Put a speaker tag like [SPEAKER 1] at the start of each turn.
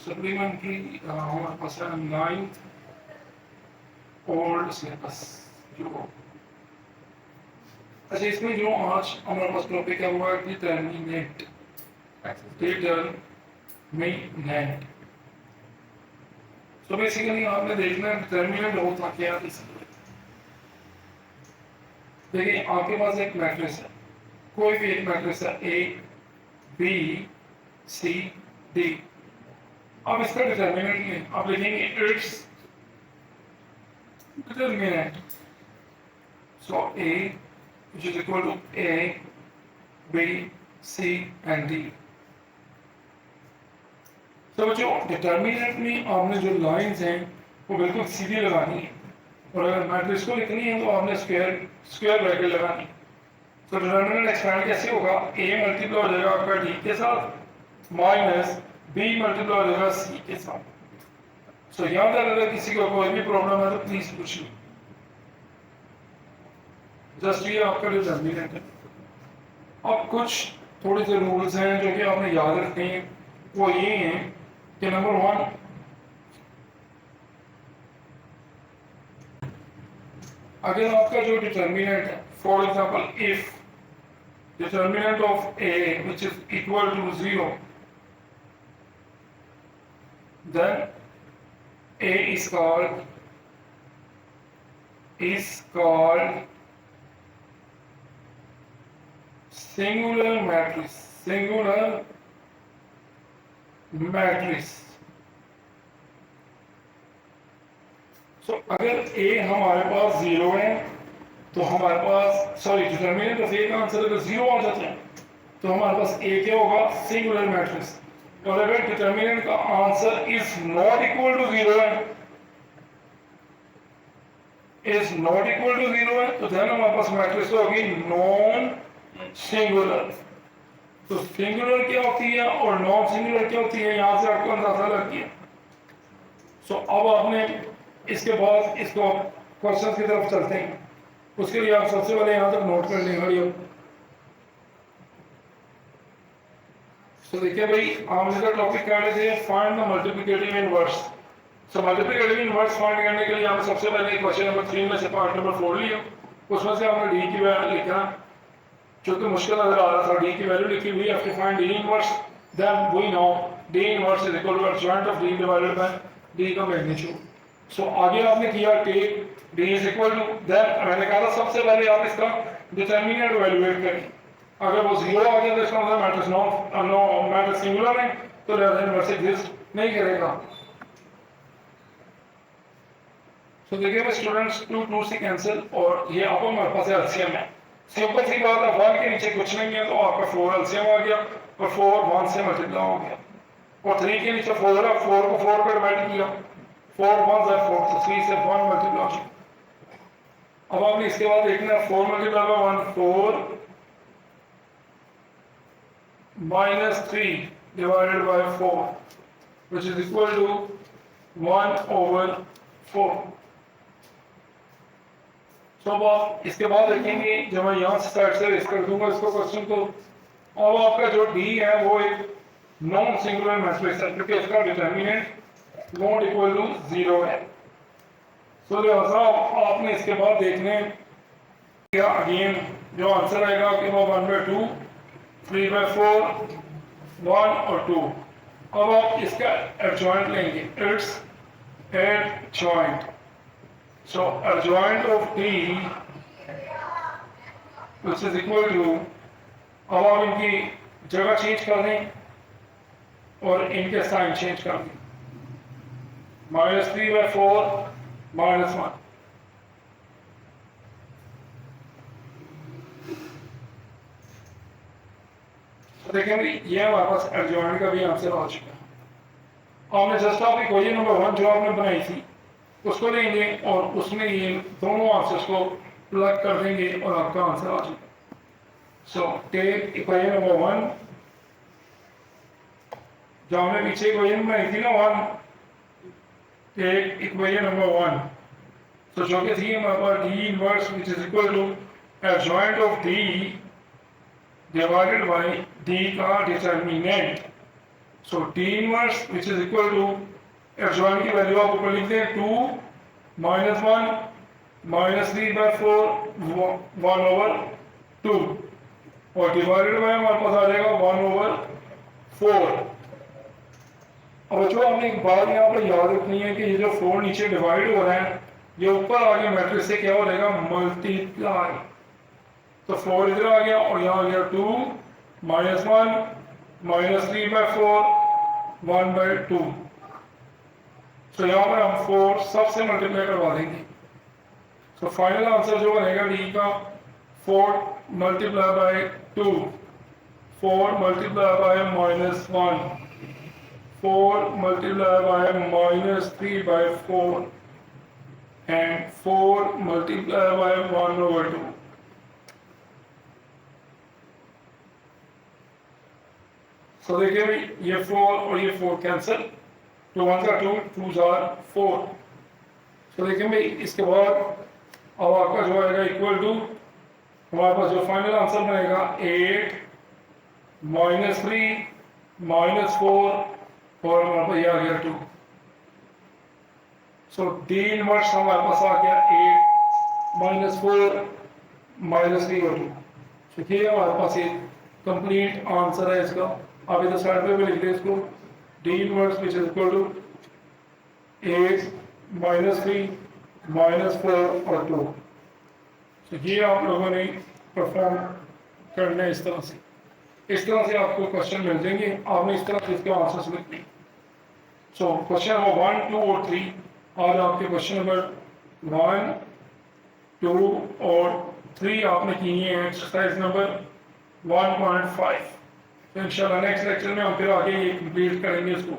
[SPEAKER 1] Supplementary हमारे पास है 9th old syllabus जो। अच्छा, इसमें जो आज हमारे पास टॉपिक है वो है डिटर्मिनेंट। डिटर्मिनेंट तो बेसिकली आपने देखना डिटर्मिनेंट होता क्या है। देखिए आपके पास एक मैट्रिक्स है, कोई भी एक मैट्रिक्स है ए बी सी डी। अब इसका डिटर्मिनेंट में आप लिखेंगे its determinant. So A which is equal to A, B, C and D। तो बच्चों डिटर्मिनेंट में आपने जो लाइंस हैं वो बिल्कुल सीधी लगानी है, और अगर मैट्रिक्स को लिखनी है तो आपने स्क्वायर ब्रैकेट लगानी है। तो डिटर्मिनेंट एक्सपेंड कैसे होगा, A मल्टीप्लाई हो जाएगा आपका D के साथ माइनस B मल्टीप्लाई हो जाएगा C के साथ। सो यहाँ तक अगर किसी को कोई भी प्रॉब्लम है तो प्लीज पूछिए। जस्ट ये आपका डिटर्मिनेंट है। अब कुछ थोड़े से रूल्स हैं जो कि आपने याद रखने हैं, वो ये हैं कि नंबर 1, अगर आपका जो डिटर्मिनेंट है, for example if determinant of A which is equal to 0, then A is called singular matrix। So अगर a हमारे पास 0 है तो हमारे पास डिटर्मिनेंट ऑफ a का आंसर अगर 0 आ जाता है तो हमारे पास a क्या होगा, सिंगुलर मैट्रिक्स। और अगर डिटर्मिनेंट का answer is not equal to 0 है, तो देन हमारे पास मैट्रिक्स होगी नॉन सिंगुलर। तो सिंगुलर क्या होती है और नॉन सिंगुलर क्या होती है, यहां से आपको अंदाजा लग गया। सो अब आपने इसके बाद इसको क्वेश्चन की तरफ चलते हैं। उसके लिए आप सबसे पहले यहां तक नोट कर लेंगे। सो देखिए भाई, हमने जो टॉपिक कर रहे थे find the multiplicative inverse. So multiplicative inverse find करने के लिए हमने सबसे पहले क्वेश्चन नंबर 3 में से पार्ट नंबर 4 लिया, उसमें से हमने डी की वैल्यू लिखा जो कि मुश्किल नजर आ रहा था। डी की वैल्यू लिखी हुई है, to find D inverse, then we know D inverse is equal to adjoint of D divided by D का मैग्नीट्यूड। सो आगे आपने किया take D is equal to, then मैंने कहा था सबसे पहले आप इसका डिटर्मिनेंट वैल्यूएट करें। अगर वो 0 आ गया तो इसका मतलब मैट्रिक्स नो मैट्रिक्स सिंगुलर है, तो लेस इनवर्स एग्जिस्ट नहीं करेगा। सो देखिए स्टूडेंट्स 2 से कैंसिल, और ये अब हमारे पास एलसीएम है। सिंपल सी बात है, 1 के नीचे कुछ नहीं है तो आपका 4 एलसीएम आ गया, और 4 1 से मल्टीप्लाई हो गया, और 3 के नीचे 4 है, 4 को 4 पर डिवाइड किया, 4 1 है 4, तो 3 से 1 मल्टीप्लाई हो गया। अब आपने इसके बाद देखना है 4 multiply by 1 4 minus 3 divided by 4 which is equal to 1/4। तो अब आप इसके बाद देखेंगे, जब मैं यहाँ से स्टार्ट से रेस कर दूंगा इसको क्वेश्चन को, अब आपका जो डी है वो एक नॉन सिंगुलर मैट्रिक्स है क्योंकि इसका डिटर्मिनेंट नॉट इक्वल टू 0 है। सो लिहाजा आपने इसके बाद देखने क्या अगेन जो आंसर आएगा कि वो 1/2 3/4 1 और 2। अब आप इसका एडजॉइंट लेंगे, it's adjoint. So adjoint of D which is equal to, अब आप इनकी जगह चेंज कर दें और इनके साइन चेंज कर दें, -3/4 -1। तो देखें भाई, ये हमारे पास एडजॉइंट का भी आंसर आ चुका है। आपने जस्ट आप इक्वेशन नंबर 1 जो आपने बनाई थी उसको लेंगे और उसमें ये दोनों आंसर्स को प्लग कर देंगे और आपका आंसर आ जाएगा। सो टेक इक्वेशन नंबर 1, जो हमने पीछे इक्वेशन बनाई थी ना 1, टेक इक्वेशन नंबर 1, तो जो कि थी हमारे पास D inverse which is equal to adjoint of D divided by D का determinant so T inverse which is equal to epsilon की वैल्यू आप ऊपर लिखते हैं 2 माइनस 1 माइनस 3/4 1 ओवर 2 और डिवाइडेड बाय हमारे पास आ जाएगा 1 ओवर 4। अब जो हमने एक बात यहाँ पर याद रखनी है कि ये जो 4 नीचे डिवाइड हो रहा है ये ऊपर आगे मैट्रिक्स से क्या हो जाएगा मल्टीप्लाई। तो 4 इधर आ गया और यहाँ आ गया 2 माइनस 1 माइनस 3/4 1/2। तो यहाँ पर हम 4 सबसे मल्टीप्लाई करवा देंगे। तो फाइनल आंसर जो बनेगा डी का 4 multiply bye 2 4 multiply by -1 4 multiplied by -3/4 and 4 multiplied by 1 over 2. So देखिए भाई ये 4 और ये 4 कैंसिल, 2 1 का 2 2 are 4। तो देखिए भाई इसके बाद अब आपका जो आएगा इक्वल टू हमारे पास जो फाइनल आंसर बनेगा 8 -3 -4 और हमारे पास ये आ गया 2। सो डी इनवर्स हमारे पास आ गया 8 -4 -3 और 2। देखिए हमारे पास ये कंप्लीट आंसर है इसका। आप इधर साइड पे भी लिख दें इसको, D inverse which is equal to 8 -3 -4 और 2। तो ये आप लोगों ने परफॉर्म करना है इस तरह से। इस तरह से आपको क्वेश्चन मिल जाएंगे, आपने इस तरह से इसके आंसर्स लिखने। सो क्वेश्चन नंबर 1 2 और 3 आज आपके क्वेश्चन नंबर 1 2 और 3 आपने किए हैं एक्सरसाइज नंबर 1.5। तो इंशाल्लाह नेक्स्ट लेक्चर में हम फिर आगे ये कंप्लीट करेंगे इसको।